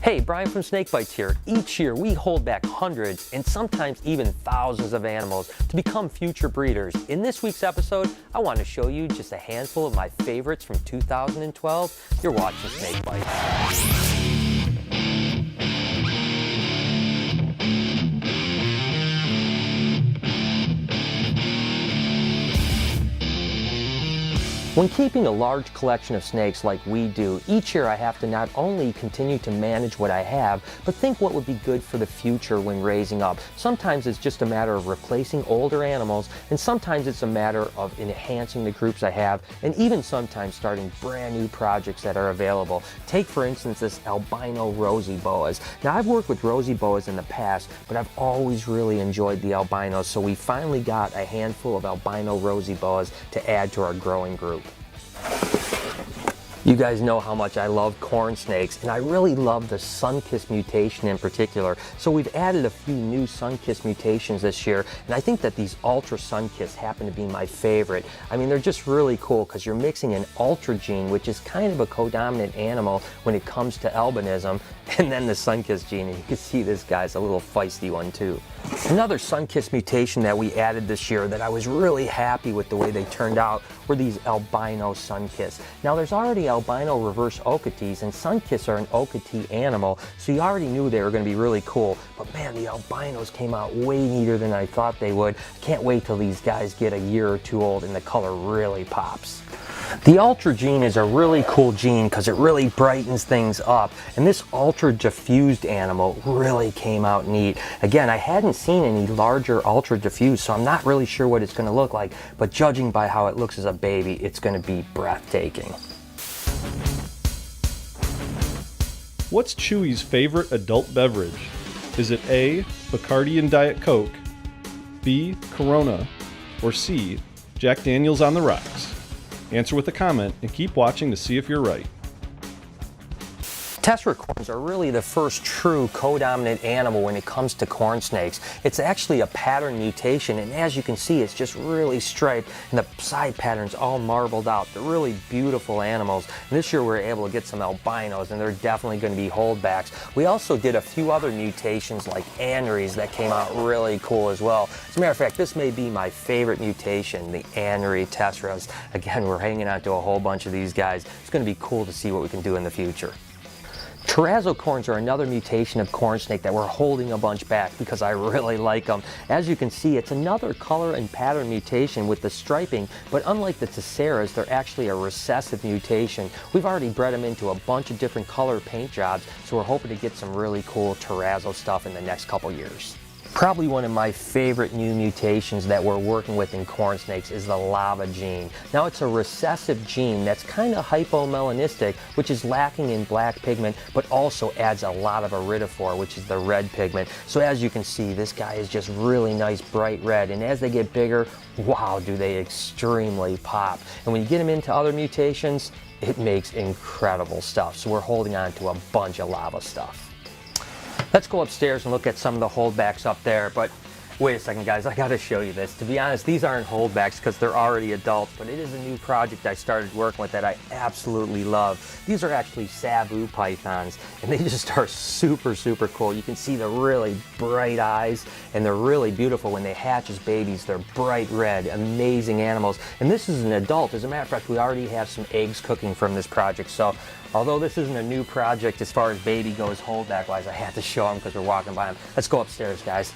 Hey, Brian from SnakeBytes here. Each year we hold back hundreds and sometimes even thousands of animals to become future breeders. In this week's episode, I want to show you just a handful of my favorites from 2012. You're watching SnakeBytes. When keeping a large collection of snakes like we do, each year I have to not only continue to manage what I have, but think what would be good for the future when raising up. Sometimes it's just a matter of replacing older animals, and sometimes it's a matter of enhancing the groups I have, and even sometimes starting brand new projects that are available. Take for instance this albino rosy boas. Now I've worked with rosy boas in the past, but I've always really enjoyed the albinos, so we finally got a handful of albino rosy boas to add to our growing group. You guys know how much I love corn snakes, and I really love the sun-kissed mutation in particular. So we've added a few new sun-kissed mutations this year, and I think that these ultra sun-kissed happen to be my favorite. I mean, they're just really cool because you're mixing an ultra gene, which is kind of a codominant animal when it comes to albinism, and then the sun-kissed gene, and you can see this guy's a little feisty one too. Another sun-kissed mutation that we added this year that I was really happy with the way they turned out were these albino sun-kissed. Now there's already albino reverse okatees, and sun-kissed are an okatee animal, so you already knew they were going to be really cool. But man, the albinos came out way neater than I thought they would. I can't wait till these guys get a year or two old and the color really pops. The ultra gene is a really cool gene because it really brightens things up, and this ultra diffused animal really came out neat. Again, I hadn't seen any larger ultra diffused, so I'm not really sure what it's going to look like, but judging by how it looks as a baby, it's going to be breathtaking. What's Chewy's favorite adult beverage? Is it A, Bacardi and Diet Coke, B, Corona, or C, Jack Daniels on the rocks? Answer with a comment and keep watching to see if you're right. Tetracorns are really the first true codominant animal when it comes to corn snakes. It's actually a pattern mutation, and as you can see, it's just really striped, and the side pattern's all marbled out. They're really beautiful animals. And this year we were able to get some albinos, and they're definitely going to be holdbacks. We also did a few other mutations like aneries that came out really cool as well. As a matter of fact, this may be my favorite mutation, the anery tetras. Again, we're hanging on to a whole bunch of these guys. It's going to be cool to see what we can do in the future. Terrazzocorns are another mutation of corn snake that we're holding a bunch back because I really like them. As you can see, it's another color and pattern mutation with the striping, but unlike the tesseras, they're actually a recessive mutation. We've already bred them into a bunch of different color paint jobs, so we're hoping to get some really cool terrazzo stuff in the next couple years. Probably one of my favorite new mutations that we're working with in corn snakes is the lava gene. Now it's a recessive gene that's kind of hypomelanistic, which is lacking in black pigment, but also adds a lot of iridophore, which is the red pigment. So as you can see, this guy is just really nice bright red, and as they get bigger, wow, do they extremely pop. And when you get them into other mutations, it makes incredible stuff. So we're holding on to a bunch of lava stuff. Let's go upstairs and look at some of the holdbacks up there, but wait a second guys, I gotta show you this. To be honest, these aren't holdbacks because they're already adults, but it is a new project I started working with that I absolutely love. These are actually Savu pythons, and they just are super, super cool. You can see the really bright eyes, and they're really beautiful when they hatch as babies. They're bright red, amazing animals, and this is an adult. As a matter of fact, we already have some eggs cooking from this project, so although this isn't a new project as far as baby goes holdback-wise, I had to show them because we're walking by them. Let's go upstairs, guys.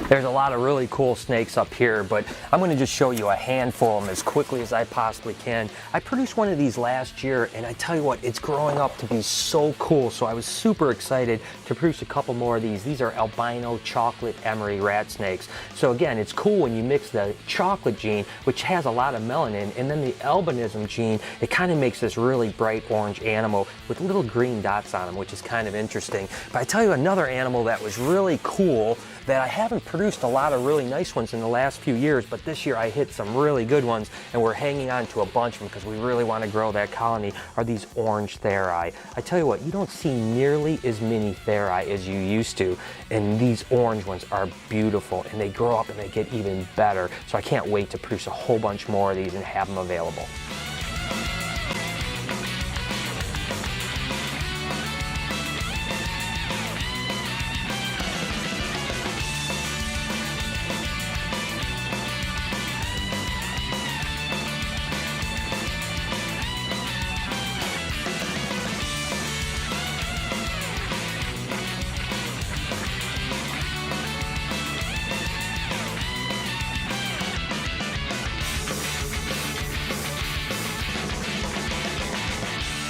There's a lot of really cool snakes up here, but I'm going to just show you a handful of them as quickly as I possibly can. I produced one of these last year, and I tell you what, it's growing up to be so cool, so I was super excited to produce a couple more of these. These are albino chocolate emery rat snakes. So again, it's cool when you mix the chocolate gene, which has a lot of melanin, and then the albinism gene. It kind of makes this really bright orange animal with little green dots on them, which is kind of interesting. But I tell you another animal that was really cool that I haven't produced a lot of really nice ones in the last few years, but this year I hit some really good ones, and we're hanging on to a bunch of them because we really want to grow that colony, are these orange theri. I tell you what, you don't see nearly as many theri as you used to, and these orange ones are beautiful, and they grow up and they get even better. So I can't wait to produce a whole bunch more of these and have them available.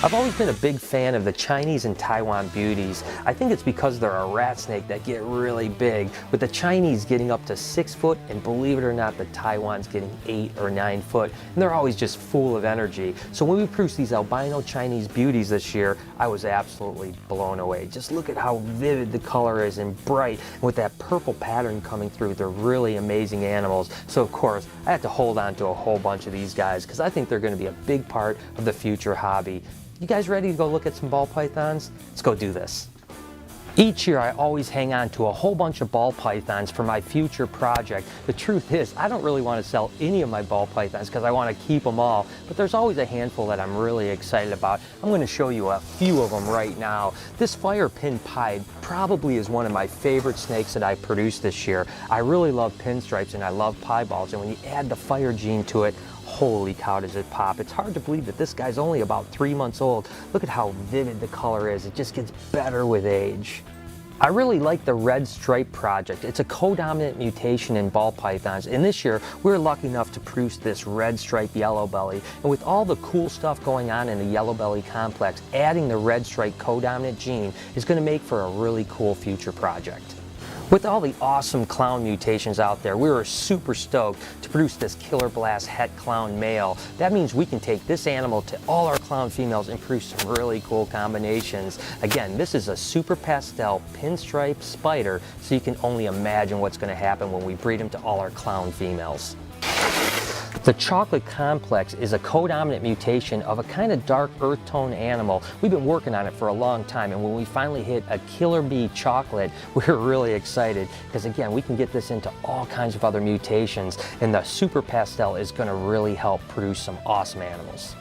I've always been a big fan of the Chinese and Taiwan beauties. I think it's because they're a rat snake that get really big, with the Chinese getting up to 6 foot, and believe it or not, the Taiwan's getting 8 or 9 foot, and they're always just full of energy. So when we produced these albino Chinese beauties this year, I was absolutely blown away. Just look at how vivid the color is and bright, and with that purple pattern coming through, they're really amazing animals. So of course, I had to hold on to a whole bunch of these guys because I think they're going to be a big part of the future hobby. You guys ready to go look at some ball pythons? Let's go do this. Each year I always hang on to a whole bunch of ball pythons for my future project. The truth is, I don't really want to sell any of my ball pythons because I want to keep them all, but there's always a handful that I'm really excited about. I'm going to show you a few of them right now. This fire pin pied probably is one of my favorite snakes that I produced this year. I really love pinstripes and I love pieballs, and when you add the fire gene to it, holy cow does it pop. It's hard to believe that this guy's only about 3 months old. Look at how vivid the color is. It just gets better with age. I really like the red stripe project. It's a codominant mutation in ball pythons, and this year we were lucky enough to produce this red stripe yellow belly. And with all the cool stuff going on in the yellow belly complex, adding the red stripe codominant gene is going to make for a really cool future project. With all the awesome clown mutations out there, we were super stoked to produce this Killer Blast Het Clown male. That means we can take this animal to all our clown females and produce some really cool combinations. Again, this is a super pastel pinstripe spider, so you can only imagine what's going to happen when we breed him to all our clown females. The chocolate complex is a codominant mutation of a kind of dark earth tone animal. We've been working on it for a long time, and when we finally hit a killer bee chocolate, we were really excited because again, we can get this into all kinds of other mutations, and the super pastel is going to really help produce some awesome animals.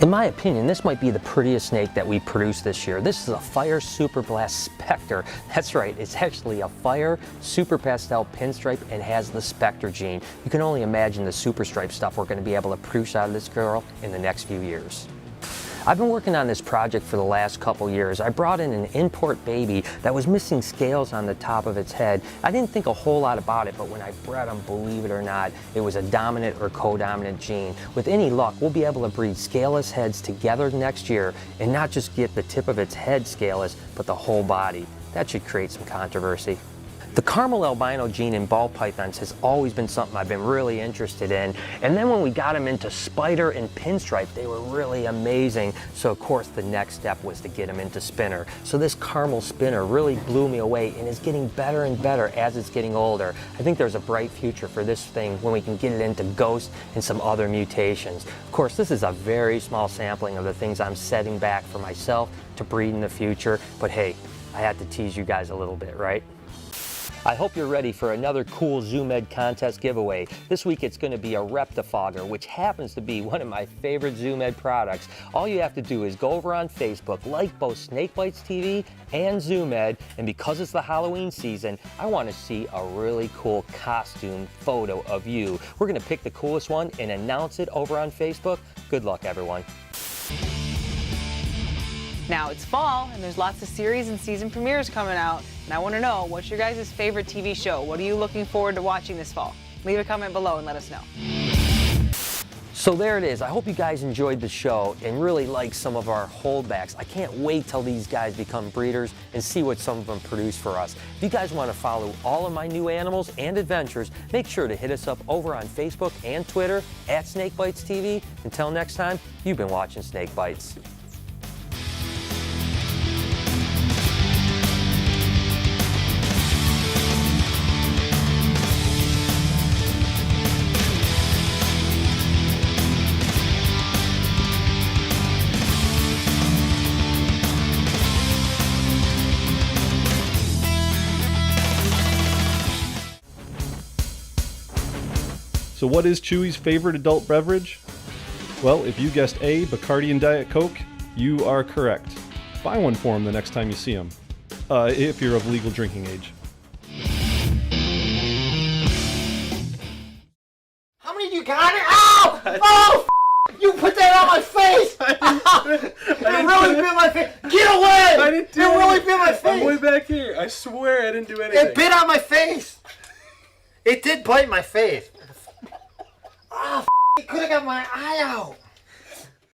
In my opinion, this might be the prettiest snake that we produced this year. This is a Fire Super Blast Spectre. That's right, it's actually a Fire Super Pastel pinstripe and has the Spectre gene. You can only imagine the super stripe stuff we're going to be able to produce out of this girl in the next few years. I've been working on this project for the last couple years. I brought in an import baby that was missing scales on the top of its head. I didn't think a whole lot about it, but when I bred him, believe it or not, it was a dominant or codominant gene. With any luck, we'll be able to breed scaleless heads together next year and not just get the tip of its head scaleless, but the whole body. That should create some controversy. The caramel albino gene in ball pythons has always been something I've been really interested in, and then when we got them into spider and pinstripe, they were really amazing. So of course the next step was to get them into spinner. So this caramel spinner really blew me away and is getting better and better as it's getting older. I think there's a bright future for this thing when we can get it into ghost and some other mutations. Of course, this is a very small sampling of the things I'm setting back for myself to breed in the future, but hey, I had to tease you guys a little bit, right? I hope you're ready for another cool Zoom Ed contest giveaway. This week it's going to be a Reptifogger, which happens to be one of my favorite Zoom Ed products. All you have to do is go over on Facebook, like both SnakeBytesTV and Zoom Ed, and because it's the Halloween season, I want to see a really cool costume photo of you. We're going to pick the coolest one and announce it over on Facebook. Good luck, everyone. Now it's fall, and there's lots of series and season premieres coming out, and I want to know, what's your guys' favorite TV show? What are you looking forward to watching this fall? Leave a comment below and let us know. So there it is. I hope you guys enjoyed the show and really like some of our holdbacks. I can't wait till these guys become breeders and see what some of them produce for us. If you guys want to follow all of my new animals and adventures, make sure to hit us up over on Facebook and Twitter at SnakeBytesTV. Until next time, you've been watching Snake Bites. So what is Chewy's favorite adult beverage? Well, if you guessed A, Bacardi and Diet Coke, you are correct. Buy one for him the next time you see him, if you're of legal drinking age. How many do you got? Ow! Oh! You put that on my face! It really bit my face! Get away! I didn't do it. It Really bit my face! I'm way back here. I swear I didn't do anything. It bit on my face! It did bite my face. Oh, it could have got my eye out.